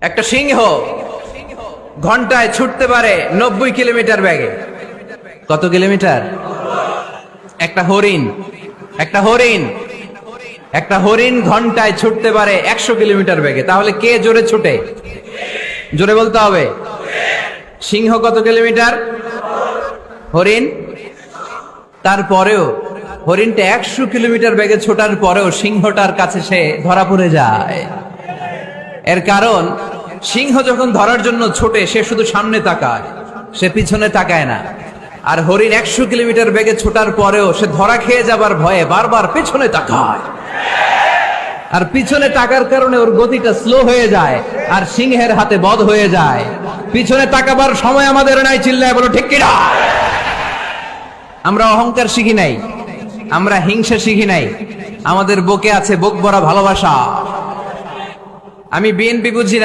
একটা সিংহ ঘন্টায় ছুটতে পারে 90 কিলোমিটার বেগে। কত কিলোমিটার? একটা হরিণ ঘন্টায় ছুটতে পারে 100 কিলোমিটার বেগে। তাহলে কে জোরে ছুটে? জোরে বলতে হবে। সিংহ কত কিলোমিটার? হরিণ। তারপরেও হরিণটা 100 কিলোমিটার বেগে ছোটার পরেও সিংহটার কাছে সে ধরা পড়ে যায়। এর কারণ সিংহ যখন ধরার জন্য ছোটে সে শুধু সামনে তাকায়, সে পিছনে তাকায় না। আর হরিণ 100 কিলোমিটার বেগে ছোটার পরেও সে ধরা খেয়ে যাবার ভয়ে বারবার পিছনে তাকায়। আর পিছনে তাকার কারণে ওর গতিটা স্লো হয়ে যায় আর সিংহের হাতে বধ হয়ে যায়। পিছনে তাকাবার সময় আমাদের নাই, চিল্লায় বলো ঠিক কিনা? আমরা অহংকার শিখি নাই, আমরা হিংসা শিখি নাই, আমাদের বুকে আছে বুক ভরা ভালোবাসা। আমি বিএনপি বুঝি না।